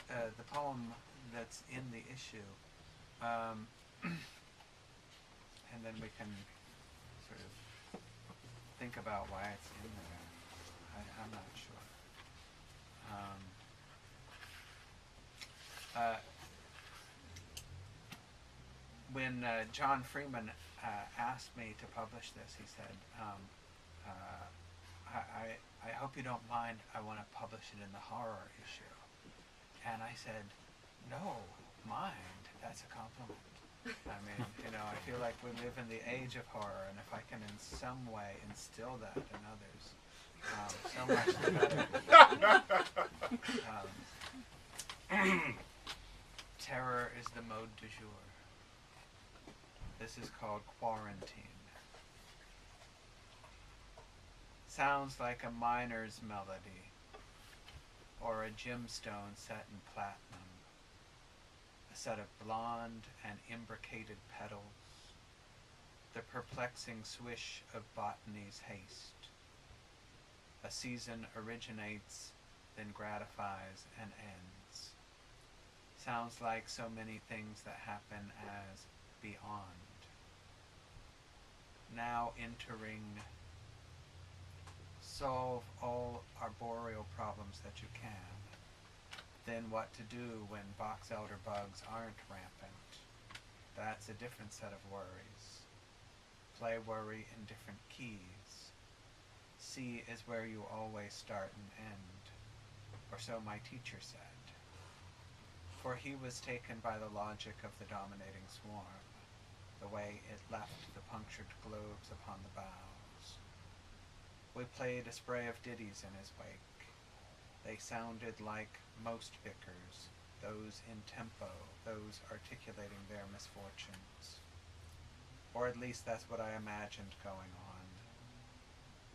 the poem that's in the issue, and then we can sort of think about why it's in there. I'm not sure. When John Freeman asked me to publish this, he said, I hope you don't mind, I want to publish it in the horror issue. And I said, no, mind, that's a compliment. I mean, you know, I feel like we live in the age of horror, and if I can in some way instill that in others, so much the better. Terror is the mode du jour. This is called Quarantine. Sounds like a miner's melody, or a gemstone set in platinum, a set of blonde and imbricated petals, the perplexing swish of botany's haste. A season originates, then gratifies and ends. Sounds like so many things that happen as beyond. Now entering, solve all arboreal problems that you can. Then what to do when box elder bugs aren't rampant. That's a different set of worries. Play worry in different keys. C is where you always start and end, or so my teacher said. For he was taken by the logic of the dominating swarm, the way it left the punctured globes upon the boughs. We played a spray of ditties in his wake. They sounded like most vicars, those in tempo, those articulating their misfortunes. Or at least that's what I imagined going on.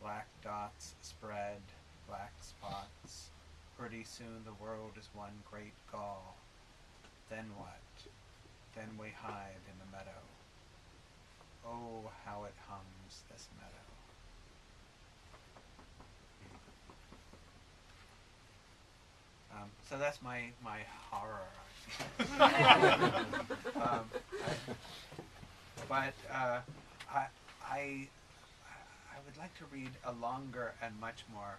Black dots spread, black spots. Pretty soon the world is one great gall. Then what? Then we hide in the meadow. Oh, how it hums, this meadow. So that's my horror. I would like to read a longer and much more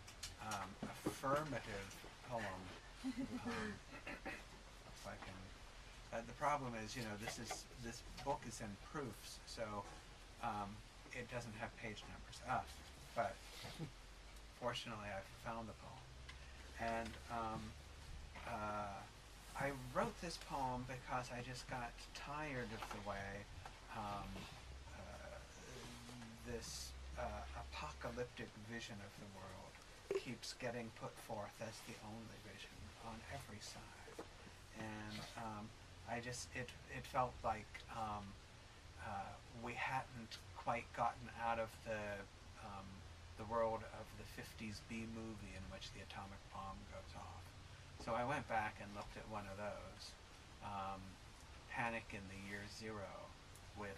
affirmative poem. If I can. The problem is, you know, this book is in proofs, so it doesn't have page numbers. But fortunately, I found the poem, and I wrote this poem because I just got tired of the way this apocalyptic vision of the world keeps getting put forth as the only vision on every side. And it felt like we hadn't quite gotten out of the world of the 50s B movie in which the atomic bomb goes off. So I went back and looked at one of those, Panic in the Year Zero, with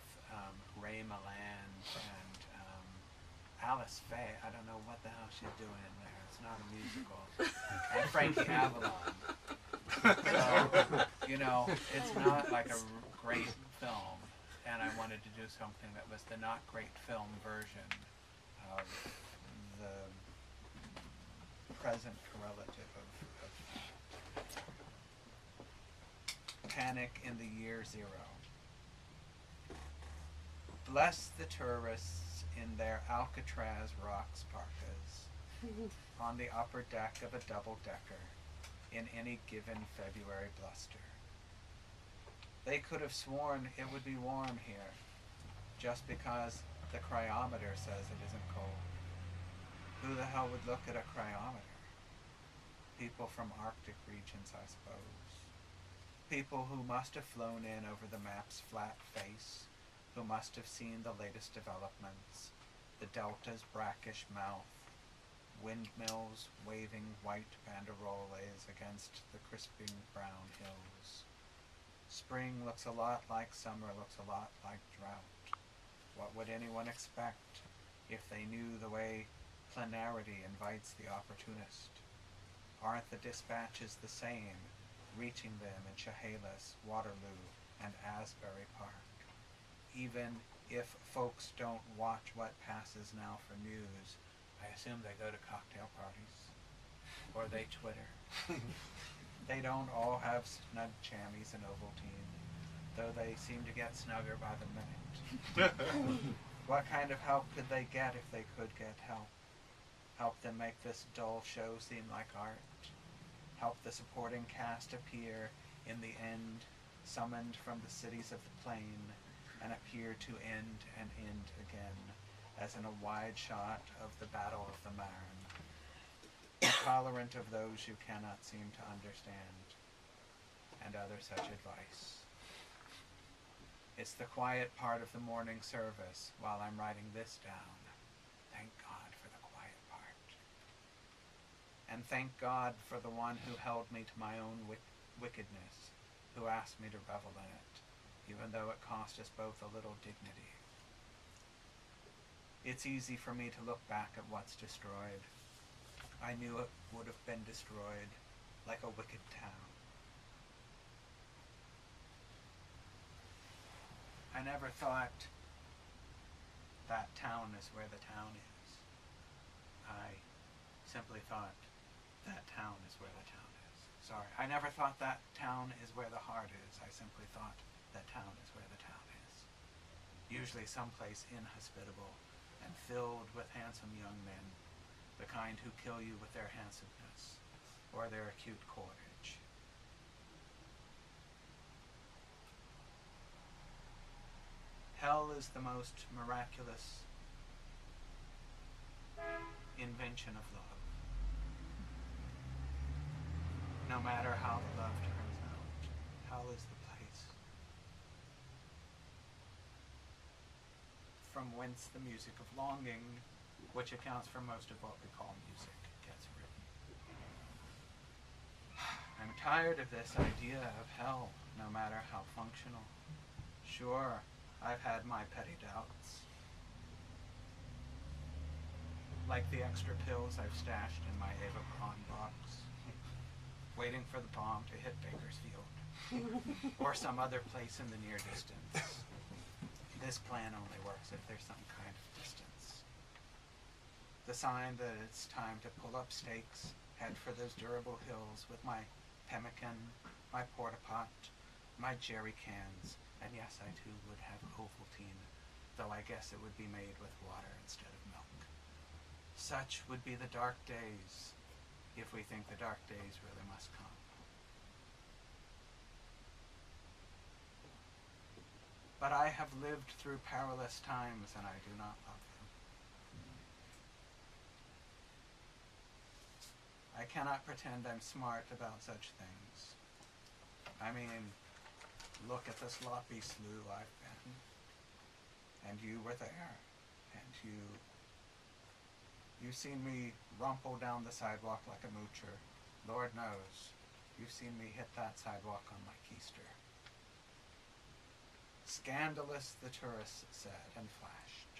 Ray Milland and Alice Faye. I don't know what the hell she's doing in there. It's not a musical. And Frankie Avalon. So, you know, it's not like a great film, and I wanted to do something that was the not great film version of the present correlative of Panic in the Year Zero. Bless the tourists in their Alcatraz rocks parkas on the upper deck of a double-decker in any given February bluster. They could have sworn it would be warm here, just because the cryometer says it isn't cold. Who the hell would look at a cryometer? People from Arctic regions, I suppose. People who must have flown in over the map's flat face, who must have seen the latest developments, the delta's brackish mouth, windmills waving white banderoles against the crisping brown hills. Spring looks a lot like summer, looks a lot like drought. What would anyone expect if they knew the way planarity invites the opportunist? Aren't the dispatches the same, reaching them in Chehalis, Waterloo, and Asbury Park. Even if folks don't watch what passes now for news, I assume they go to cocktail parties, or they Twitter. They don't all have snug chamois and Ovaltine, though they seem to get snugger by the minute. What kind of help could they get if they could get help? Help them make this dull show seem like art? Help the supporting cast appear in the end, summoned from the cities of the plain, and appear to end and end again, as in a wide shot of the Battle of the Marne, intolerant of those you cannot seem to understand, and other such advice. It's the quiet part of the morning service while I'm writing this down. Thank God for the quiet part. And thank God for the one who held me to my own wickedness, who asked me to revel in it, even though it cost us both a little dignity. It's easy for me to look back at what's destroyed. I knew it would have been destroyed like a wicked town. I never thought that town is where the town is. I simply thought that town is where the town is. Sorry, I never thought that town is where the heart is. I simply thought that town is where the town is. Usually someplace inhospitable and filled with handsome young men, the kind who kill you with their handsomeness or their acute cordage. Hell is the most miraculous invention of love. No matter how the love turns out, hell is the place from whence the music of longing, which accounts for most of what we call music, gets written. I'm tired of this idea of hell, no matter how functional. Sure, I've had my petty doubts. Like the extra pills I've stashed in my Avapron box, waiting for the bomb to hit Bakersfield, or some other place in the near distance. This plan only works if there's some kind of distance. The sign that it's time to pull up stakes, head for those durable hills with my pemmican, my porta-pot, my jerry cans, and yes, I too would have Ovaltine, though I guess it would be made with water instead of milk. Such would be the dark days, if we think the dark days really must come. But I have lived through perilous times, and I do not love them. I cannot pretend I'm smart about such things. I mean, look at the sloppy slew I've been. And you were there. And you've seen me rumple down the sidewalk like a moocher. Lord knows, you've seen me hit that sidewalk on my keister. Scandalous, the tourists said, and flashed.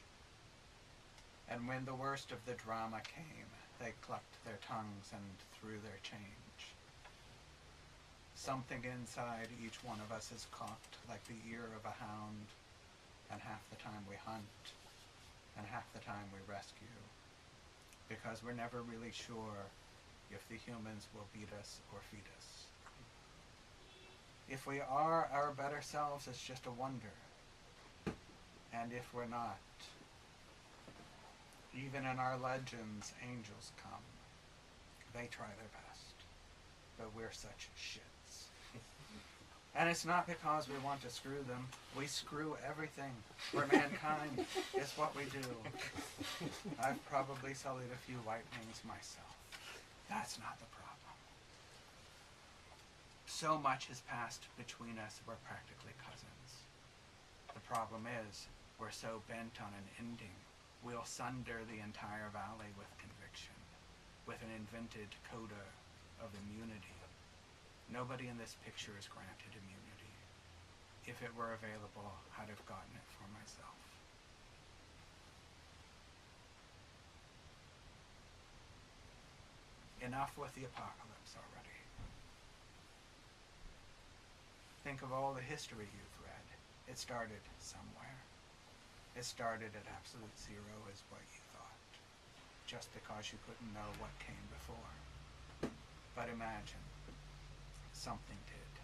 And when the worst of the drama came, they clucked their tongues and threw their change. Something inside each one of us is cocked like the ear of a hound, and half the time we hunt, and half the time we rescue, because we're never really sure if the humans will beat us or feed us. If we are our better selves, it's just a wonder. And if we're not, even in our legends, angels come. They try their best, but we're such shits. And it's not because we want to screw them. We screw everything for mankind. It's what we do. I've probably sullied a few white wings myself. That's not the problem. So much has passed between us, we're practically cousins. The problem is, we're so bent on an ending, we'll sunder the entire valley with conviction, with an invented coda of immunity. Nobody in this picture is granted immunity. If it were available, I'd have gotten it for myself. Enough with the apocalypse already. Think of all the history you've read. It started somewhere. It started at absolute zero is what you thought, just because you couldn't know what came before. But imagine, something did.